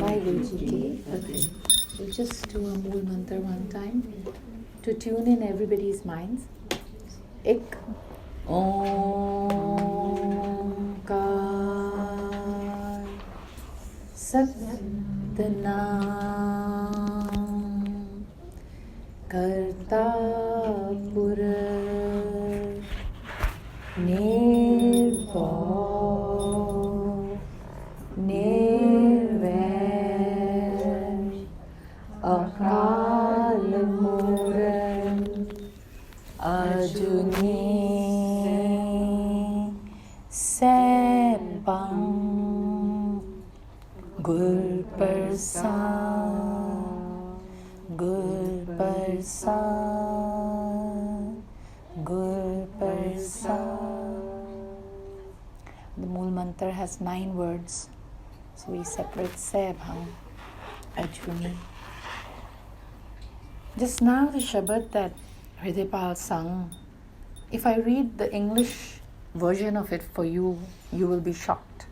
Vaheguru Ji ki Fateh. We'll just do a Mool Mantra one time to tune in everybody's minds. Ik Omkar Satnam Karta Pura Nirbhav Nirvair Akal Murad Ajuni Sebang Gur Prasad Gur Prasad Gur Prasad. The Mool Mantra has 9 words, so we separate Sebang, Ajuni. Just now the Shabad that Hridaypal sung, if I read the English version of it for you, you will be shocked.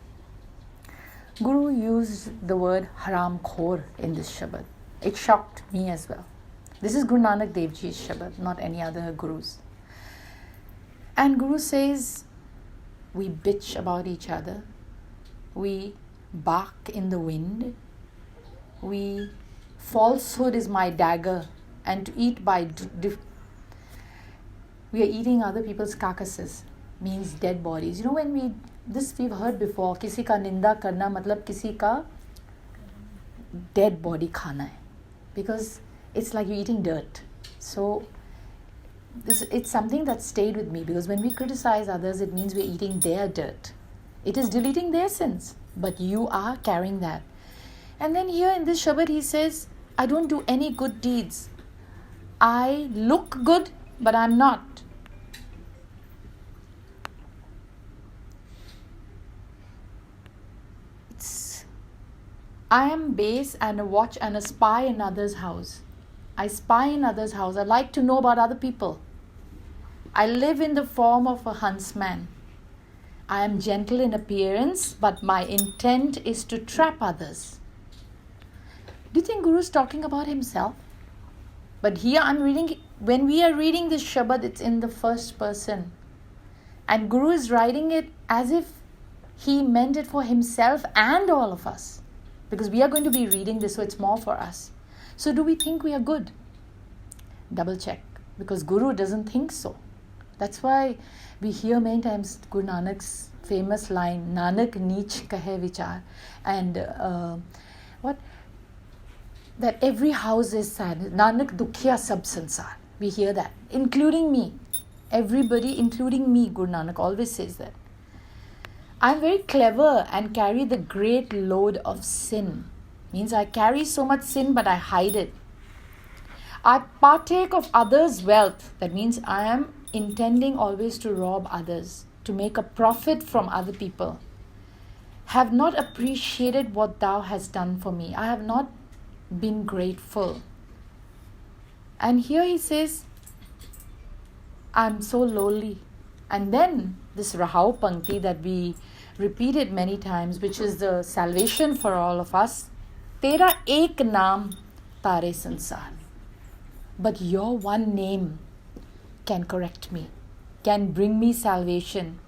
Guru used the word haram khor in this Shabad. It shocked me as well. This is Guru Nanak Dev Ji's Shabad, not any other Guru's. And Guru says, we bitch about each other, we bark in the wind, falsehood is my dagger, and to eat by we are eating other people's carcasses, means dead bodies. You know, when we've heard before, kisi ka ninda karna matlab kisi ka dead body khana hai, because it's like you're eating dirt. So it's something that stayed with me, because when we criticize others, it means we're eating their dirt. It is deleting their sins, but you are carrying that. And then here in this Shabad he says, I don't do any good deeds. I look good, but I'm not. I am base and a watch and a spy in others' house. I spy in others' house. I like to know about other people. I live in the form of a huntsman. I am gentle in appearance, but my intent is to trap others. Do you think Guru is talking about himself? But here I'm reading, when we are reading this Shabad, it's in the first person. And Guru is writing it as if he meant it for himself and all of us. Because we are going to be reading this, so it's more for us. So do we think we are good? Double check. Because Guru doesn't think so. That's why we hear many times Guru Nanak's famous line, Nanak neech kahe vichar. And that every house is sad. Nanak Dukhiya Sabh Sansar. We hear that. Including me. Everybody, including me, Guru Nanak always says that. I'm very clever and carry the great load of sin. Means I carry so much sin, but I hide it. I partake of others' wealth. That means I am intending always to rob others, to make a profit from other people. Have not appreciated what thou hast done for me. I have not been grateful. And here he says, I'm so lowly. And then this Rahau Pankti that we repeated many times, which is the salvation for all of us. Tera ek naam tare sansar. But your one name can correct me, can bring me salvation.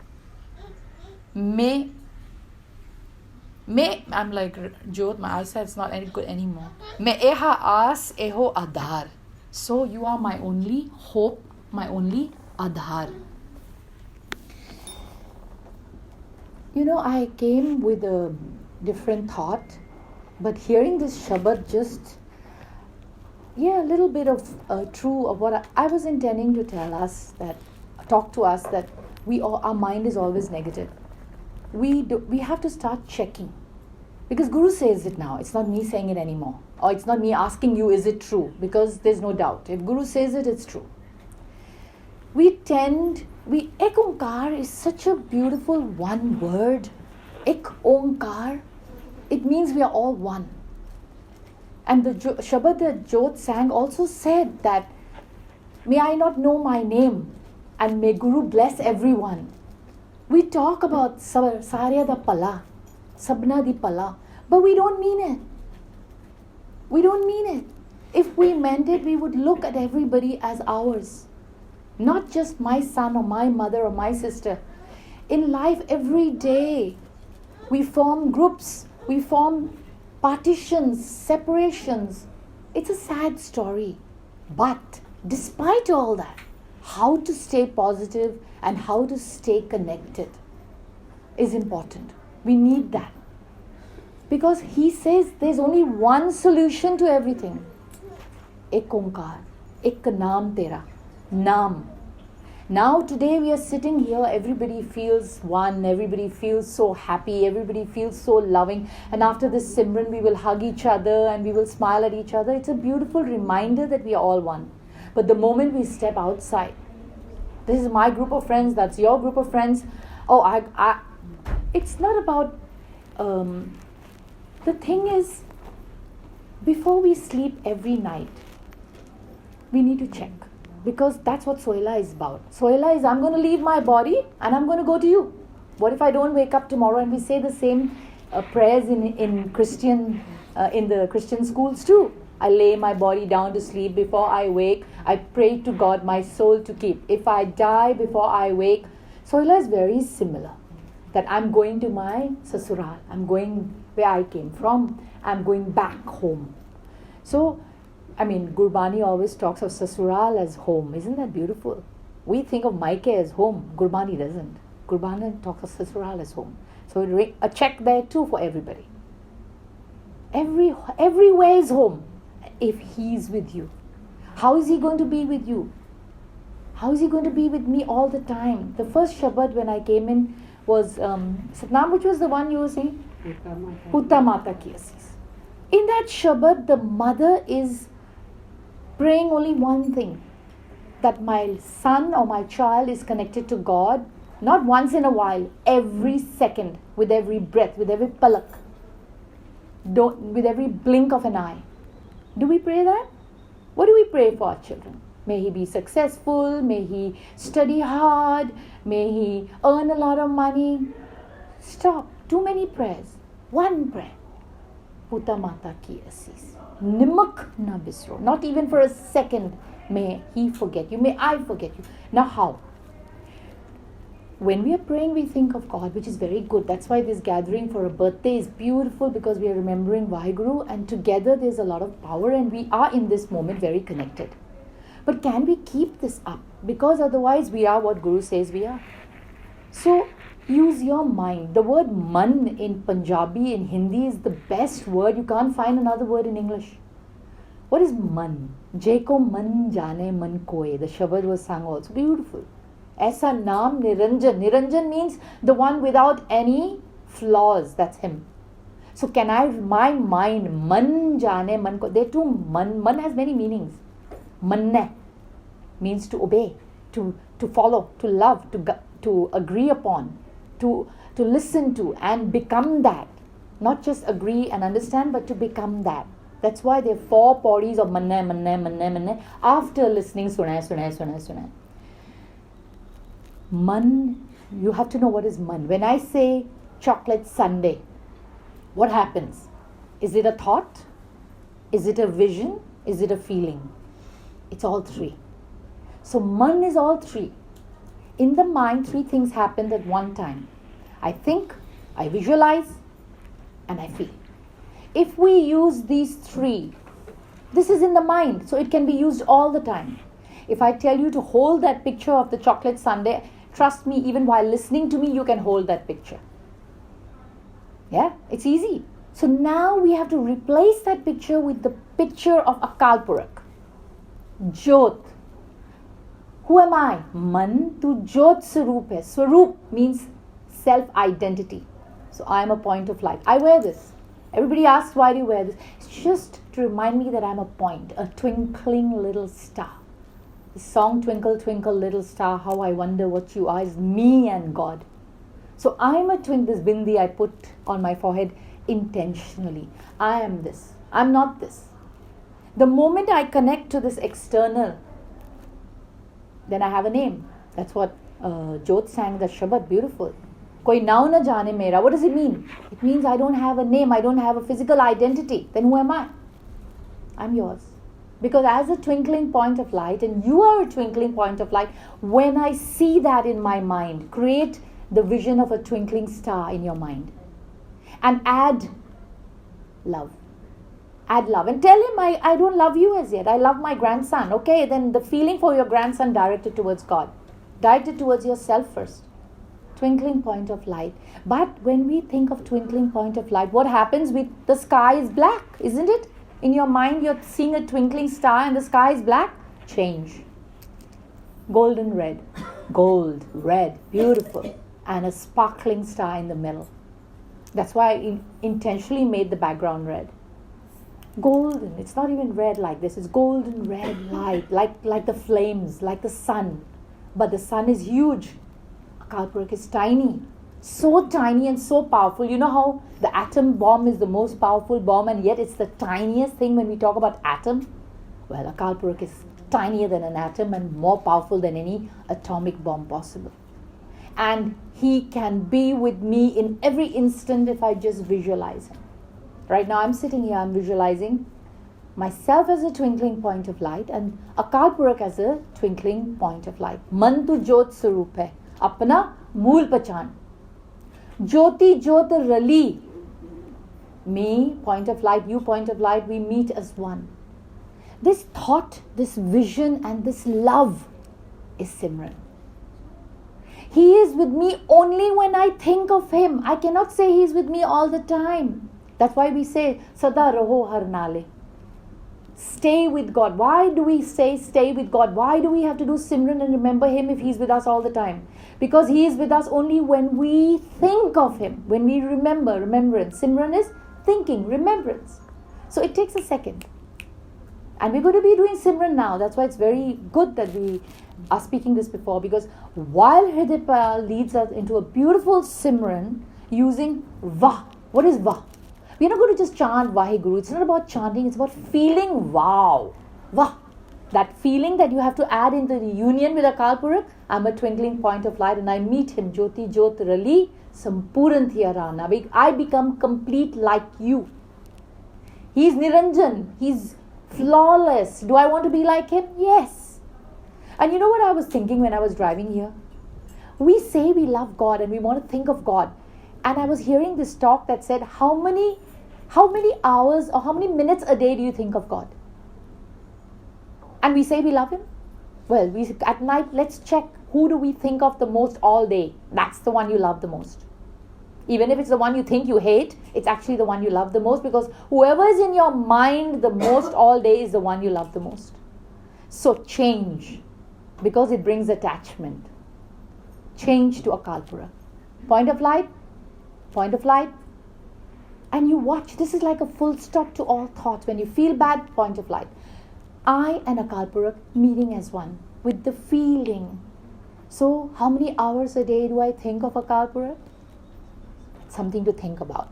I'm like Jodh, my eyesight's not any good anymore. Me eha aas eho adhar. So you are my only hope, my only adhar. You know, I came with a different thought, but hearing this Shabad just, a little bit of true of what I was intending to talk to us that our mind is always negative. We have to start checking, because Guru says it now. It's not me saying it anymore, or it's not me asking you, is it true? Because there's no doubt. If Guru says it, it's true. Ek Omkar is such a beautiful one word. Ek Omkar, it means we are all one. And the Shabad that Jodh sang also said that, may I not know my name, and may Guru bless everyone. We talk about Sarya da Pala, Sabna di Pala, but we don't mean it. We don't mean it. If we meant it, we would look at everybody as ours. Not just my son or my mother or my sister. In life, every day, we form groups, we form partitions, separations. It's a sad story. But despite all that, how to stay positive and how to stay connected is important. We need that. Because he says there's only one solution to everything. Ek Onkar, ek naam tera, naam. Now today we are sitting here, everybody feels one, everybody feels so happy, everybody feels so loving. And after this Simran, we will hug each other and we will smile at each other. It's a beautiful reminder that we are all one. But the moment we step outside, this is my group of friends, that's your group of friends. It's not about, the thing is, before we sleep every night, we need to check. Because that's what Soila is about. Soila is, I'm going to leave my body and I'm going to go to you. What if I don't wake up tomorrow? And we say the same prayers in the Christian schools too. I lay my body down to sleep. Before I wake, I pray to God my soul to keep. If I die before I wake, Soila is very similar. That I'm going to my sasural. I'm going where I came from. I'm going back home. So, Gurbani always talks of Sasural as home. Isn't that beautiful? We think of Maike as home. Gurbani doesn't. Gurbani talks of Sasural as home. So a check there too for everybody. Everywhere is home if he's with you. How is he going to be with you? How is he going to be with me all the time? The first Shabad when I came in was Satnam, which was the one you were saying? Putta Mata Ki Assis. In that Shabad, the mother is praying only one thing, that my son or my child is connected to God, not once in a while, every second, with every breath, with every palak, with every blink of an eye. Do we pray that? What do we pray for our children? May he be successful, may he study hard, may he earn a lot of money. Stop. Too many prayers. One prayer. Putta Mata Ki Assis. Nimak na bisro. Not even for a second may he forget you. May I forget you. Now how? When we are praying, we think of God, which is very good. That's why this gathering for a birthday is beautiful, because we are remembering Vaheguru, and together there's a lot of power and we are in this moment very connected. But can we keep this up? Because otherwise we are what Guru says we are. So use your mind. The word man in Punjabi, in Hindi is the best word. You can't find another word in English. What is man? Jeko man jane man koe. The Shabad was sung also. Beautiful. Aisa naam Niranjan. Niranjan means the one without any flaws. That's him. So can my mind, man jane man koe. There too, man has many meanings. Manne means to obey, to follow, to love, to agree upon, to listen to and become that. Not just agree and understand, but to become that. That's why there are 4 paudis of manne. After listening, sunay. Man, you have to know what is man. When I say chocolate sundae, what happens? Is it a thought? Is it a vision? Is it a feeling? It's all 3. So man is all 3. In the mind, 3 things happen at one time. I think, I visualize, and I feel. If we use these 3, this is in the mind, so it can be used all the time. If I tell you to hold that picture of the chocolate sundae, trust me, even while listening to me, you can hold that picture. Yeah, it's easy. So now we have to replace that picture with the picture of Akal Purakh. Jyot. Who am I? Man to Jyot Swaroop hai. Swaroop means self-identity. So I am a point of light. I wear this. Everybody asks, why do you wear this? It's just to remind me that I'm a point, a twinkling little star. The song Twinkle, Twinkle, Little Star, How I Wonder What You Are is me and God. So I'm a twin, this bindi I put on my forehead intentionally. I am this. I'm not this. The moment I connect to this external, then I have a name. That's what Jyot sang the Shabad, beautiful. Koi nao na jane mera. What does it mean? It means I don't have a name. I don't have a physical identity. Then who am I? I'm yours. Because as a twinkling point of light, and you are a twinkling point of light, when I see that in my mind, create the vision of a twinkling star in your mind. And add love. Add love. And tell him, I don't love you as yet. I love my grandson. Okay, then the feeling for your grandson, directed towards God. Directed towards yourself first. Twinkling point of light. But when we think of twinkling point of light, what happens with the sky is black, isn't it? In your mind, you're seeing a twinkling star and the sky is black. Change. Golden red. Gold, red, beautiful. And a sparkling star in the middle. That's why I intentionally made the background red. Golden. It's not even red like this. It's golden red light. Like the flames, like the sun. But the sun is huge. Akal Purakh is tiny. So tiny and so powerful. You know how the atom bomb is the most powerful bomb, and yet it's the tiniest thing when we talk about atom? Well, Akal Purakh is tinier than an atom and more powerful than any atomic bomb possible. And he can be with me in every instant if I just visualize him. Right now I'm sitting here, I'm visualizing myself as a twinkling point of light and Akal Purakh as a twinkling point of light. Man tu jyot swaroop hai, apna mool pachan. Jyoti Jyot Rali. Me, point of light, you, point of light, we meet as one. This thought, this vision, and this love is Simran. He is with me only when I think of him. I cannot say he is with me all the time. That's why we say, Sada Raho Har Nale. Stay with God. Why do we say stay with God? Why do we have to do Simran and remember him if he's with us all the time? Because he is with us only when we think of him, when we remember, remembrance. Simran is thinking, remembrance. So it takes a second. And we're going to be doing Simran now. That's why it's very good that we are speaking this before. Because while Hridaypal leads us into a beautiful Simran using Vah. What is Vah? We're not going to just chant Vaheguru. It's not about chanting. It's about feeling wow. Vah. That feeling that you have to add into the union with Akal Purakh. I'm a twinkling point of light and I meet him. Jyoti Jyot Rali Sampuran Thiyarana. I become complete like you. He's Niranjan. He's flawless. Do I want to be like him? Yes. And you know what I was thinking when I was driving here? We say we love God and we want to think of God. And I was hearing this talk that said, how many hours or how many minutes a day do you think of God? And we say we love him? Well, at night, let's check. Who do we think of the most all day? That's the one you love the most. Even if it's the one you think you hate, it's actually the one you love the most, because whoever is in your mind the most all day is the one you love the most. So change, because it brings attachment. Change to Akal Purakh. Point of light. Point of light. And you watch. This is like a full stop to all thoughts. When you feel bad, point of light. I and Akal Purakh meeting as one with the feeling. So how many hours a day do I think of Akal Purakh? Something to think about.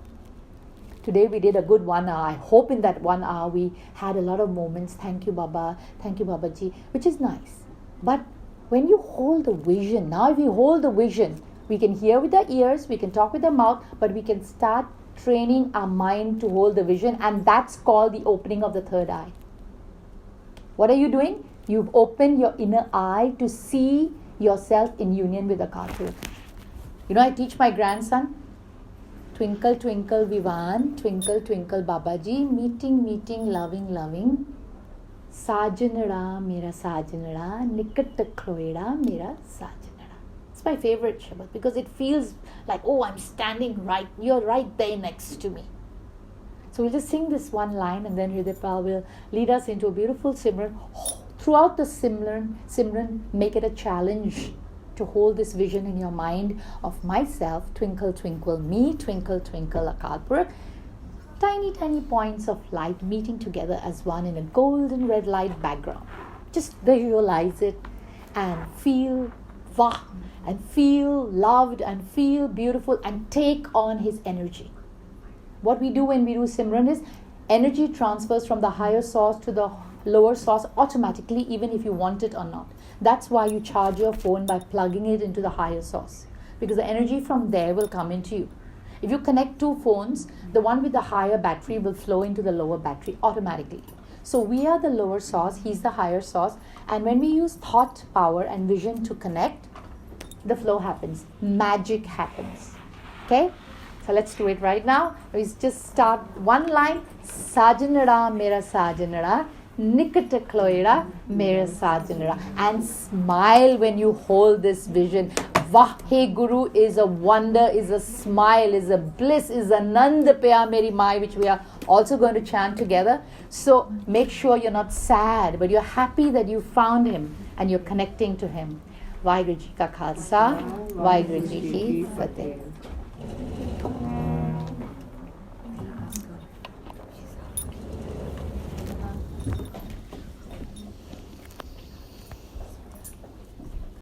Today we did a good 1 hour. I hope in that 1 hour we had a lot of moments. Thank you, Baba. Thank you, Babaji. Which is nice. But when you hold the vision, now if we hold the vision, we can hear with our ears, we can talk with our mouth, but we can start training our mind to hold the vision, and that's called the opening of the third eye. What are you doing? You've opened your inner eye to see yourself in union with Akal Purakh. You know, I teach my grandson, twinkle, twinkle, Vivan, twinkle, twinkle, Babaji, meeting, meeting, loving, loving, Sajanada, mera Sajanada, Nikat Khloeda, mera Sajanada. It's my favorite Shabad because it feels like, oh, I'm standing right, you're right there next to me. So we'll just sing this one line and then Hridaypal will lead us into a beautiful Simran. Throughout the Simran, make it a challenge to hold this vision in your mind of myself, twinkle, twinkle, me, twinkle, twinkle, Akal Purakh. Tiny, tiny points of light meeting together as one in a golden red light background. Just visualize it and feel Vah, and feel loved and feel beautiful and take on his energy. What we do when we do Simran is energy transfers from the higher source to the lower source automatically, even if you want it or not. That's why you charge your phone by plugging it into the higher source, because the energy from there will come into you. If you connect two phones, the one with the higher battery will flow into the lower battery automatically. So we are the lower source, he's the higher source. And when we use thought power and vision to connect, the flow happens. Magic happens. Okay? So let's do it right now. We just start one line. Sajanada mera sajanada. Nikata kloira mera sajanada. And smile when you hold this vision. Vahe Guru is a wonder, is a smile, is a bliss, is a Nanda Pya Meri Mai, which we are also going to chant together. So make sure you're not sad, but you're happy that you found him and you're connecting to him. Vaheguru Ji Ka Khalsa, Vaheguru Ji Ki Fateh.